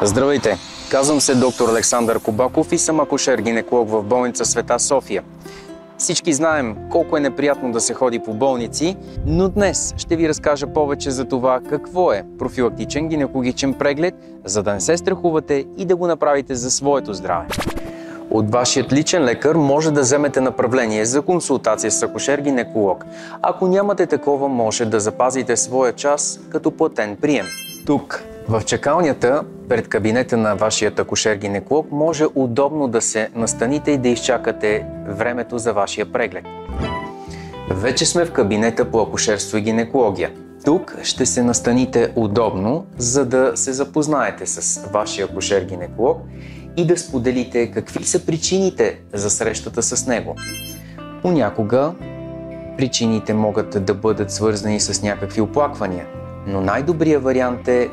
Здравейте! Казвам се доктор Александър Кобаков и съм акушер-гинеколог в болница Света София. Всички знаем колко е неприятно да се ходи по болници, но днес ще ви разкажа повече за това какво е профилактичен гинекологичен преглед, за да не се страхувате и да го направите за своето здраве. От вашият личен лекар може да вземете направление за консултация с акушер-гинеколог. Ако нямате такова, може да запазите своя час като платен прием. Тук, в чакалнята, пред кабинета на вашия акушер-гинеколог, може удобно да се настаните и да изчакате времето за вашия преглед. Вече сме в кабинета по акушерство и гинекология. Тук ще се настаните удобно, за да се запознаете с вашия акушер-гинеколог и да споделите какви са причините за срещата с него. Понякога причините могат да бъдат свързани с някакви оплаквания, но най-добрият вариант е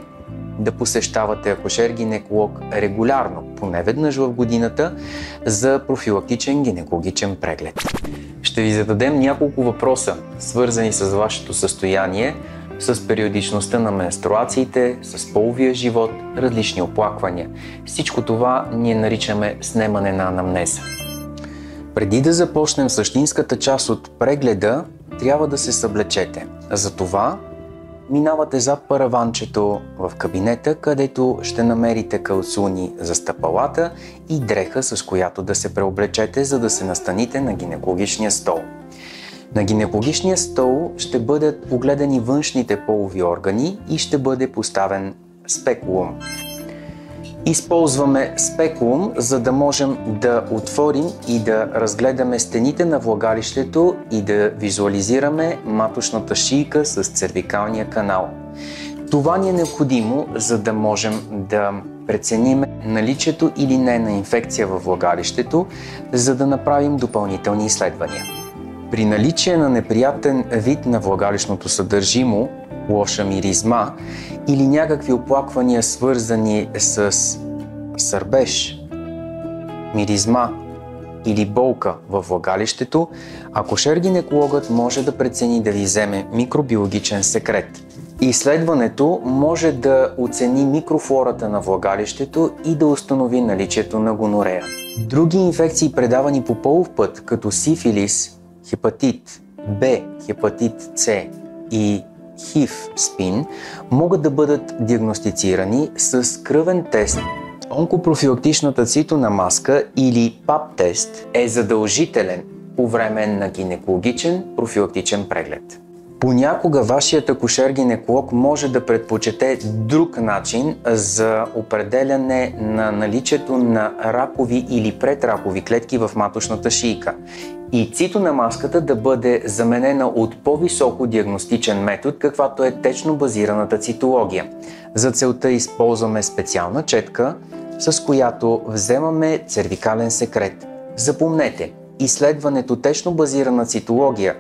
да посещавате акушер-гинеколог регулярно, поне веднъж в годината, за профилактичен гинекологичен преглед. Ще ви зададем няколко въпроса, свързани с вашето състояние, с периодичността на менструациите, с половия живот, различни оплаквания. Всичко това ние наричаме снемане на анамнеза. Преди да започнем същинската част от прегледа, трябва да се съблечете. Затова минавате зад параванчето в кабинета, където ще намерите калцуни за стъпалата и дреха, с която да се преоблечете, за да се настаните на гинекологичния стол. На гинекологичния стол ще бъдат огледани външните полови органи и ще бъде поставен спекулум. Използваме спекулум, за да можем да отворим и да разгледаме стените на влагалището и да визуализираме маточната шийка с цервикалния канал. Това ни е необходимо, за да можем да преценим наличието или не на инфекция във влагалището, за да направим допълнителни изследвания. При наличие на неприятен вид на влагалищното съдържимо, лоша миризма или някакви оплаквания, свързани с сърбеж, миризма или болка във влагалището, акушер-гинекологът може да прецени да ви вземе микробиологичен секрет. Изследването може да оцени микрофлората на влагалището и да установи наличието на гонорея. Други инфекции, предавани по полов път, като сифилис, хепатит Б, хепатит С и ХИВ СПИН, могат да бъдат диагностицирани с кръвен тест. Онкопрофилактичната цитона маска или ПАП тест е задължителен по време на гинекологичен профилактичен преглед. Понякога вашият акушер-гинеколог може да предпочете друг начин за определяне на наличието на ракови или предракови клетки в маточната шийка и цитономаската да бъде заменена от по-високо диагностичен метод, каквато е течно-базираната цитология. За целта използваме специална четка, с която вземаме цервикален секрет. Запомнете, изследването течно-базирана цитология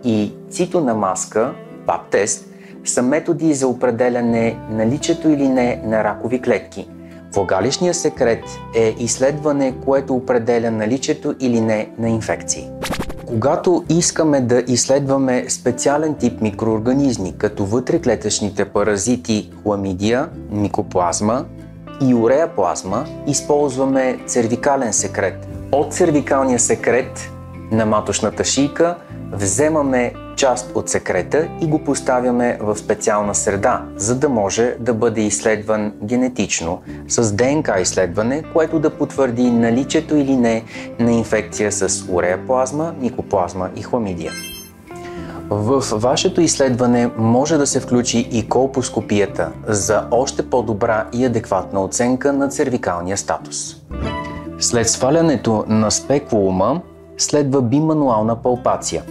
и цитономаска, ПАП тест, са методи за определяне наличието или не на ракови клетки. Влагалищният секрет е изследване, което определя наличието или не на инфекции. Когато искаме да изследваме специален тип микроорганизми, като вътреклетъчните паразити хламидия, микоплазма и уреаплазма, използваме цервикален секрет. От цервикалния секрет на маточната шийка вземаме част от секрета и го поставяме в специална среда, за да може да бъде изследван генетично с ДНК изследване, което да потвърди наличието или не на инфекция с уреаплазма, микоплазма и хламидия. В вашето изследване може да се включи и колпоскопията за още по-добра и адекватна оценка на цервикалния статус. След свалянето на спекулума следва бимануална палпация.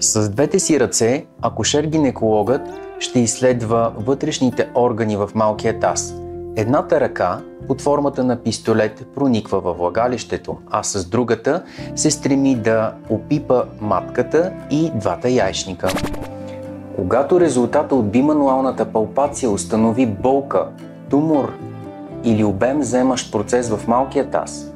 С двете си ръце акушер-гинекологът ще изследва вътрешните органи в малкия таз. Едната ръка под формата на пистолет прониква във влагалището, а с другата се стреми да опипа матката и двата яйчника. Когато резултата от бимануалната палпация установи болка, тумор или обем вземащ процес в малкия таз,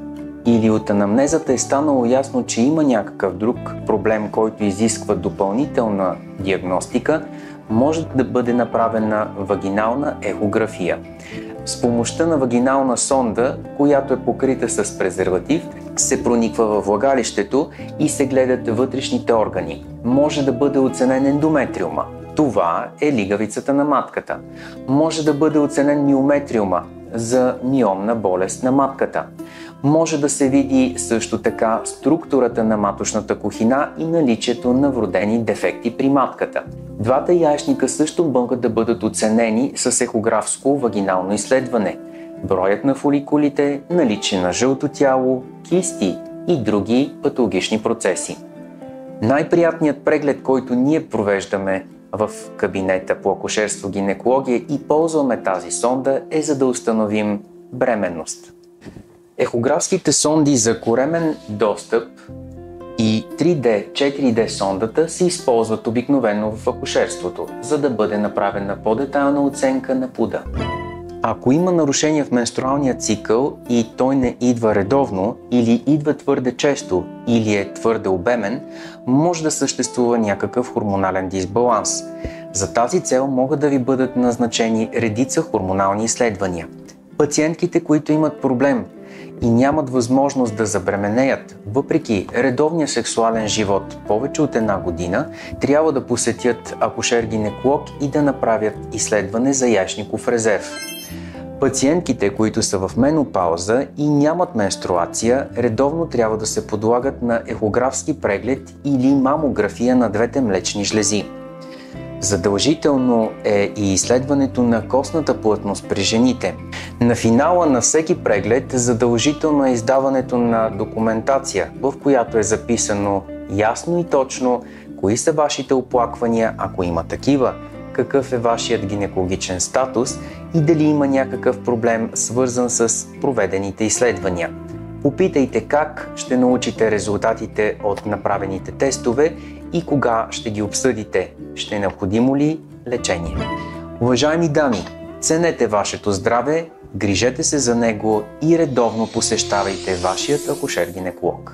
или от анамнезата е станало ясно, че има някакъв друг проблем, който изисква допълнителна диагностика, може да бъде направена вагинална ехография. С помощта на вагинална сонда, която е покрита с презерватив, се прониква във влагалището и се гледат вътрешните органи. Може да бъде оценен ендометриума. Това е лигавицата на матката. Може да бъде оценен миометриума за миомна болест на матката. Може да се види също така структурата на маточната кухина и наличието на вродени дефекти при матката. Двата яйчника също могат да бъдат оценени с ехографско вагинално изследване. Броят на фоликулите, наличие на жълто тяло, кисти и други патологични процеси. Най-приятният преглед, който ние провеждаме в кабинета по акушерство-гинекология и ползваме тази сонда, е за да установим бременност. Ехографските сонди за коремен достъп и 3D, 4D сондата се използват обикновено в акушерството, за да бъде направена по-детайлна оценка на плода. Ако има нарушение в менструалния цикъл и той не идва редовно или идва твърде често или е твърде обемен, може да съществува някакъв хормонален дисбаланс. За тази цел могат да ви бъдат назначени редица хормонални изследвания. Пациентките, които имат проблем и нямат възможност да забременеят, въпреки редовния сексуален живот повече от една година, трябва да посетят акушер-гинеколог и да направят изследване за яйчников резерв. Пациентките, които са в менопауза и нямат менструация, редовно трябва да се подлагат на ехографски преглед или мамография на двете млечни жлези. Задължително е и изследването на костната плътност при жените. На финала на всеки преглед задължително е издаването на документация, в която е записано ясно и точно кои са вашите оплаквания, ако има такива, какъв е вашият гинекологичен статус и дали има някакъв проблем, свързан с проведените изследвания. Попитайте как ще научите резултатите от направените тестове и кога ще ги обсъдите. Ще е необходимо ли лечение? Уважаеми дами, ценете вашето здраве, грижете се за него и редовно посещавайте вашият акушер-гинеколог.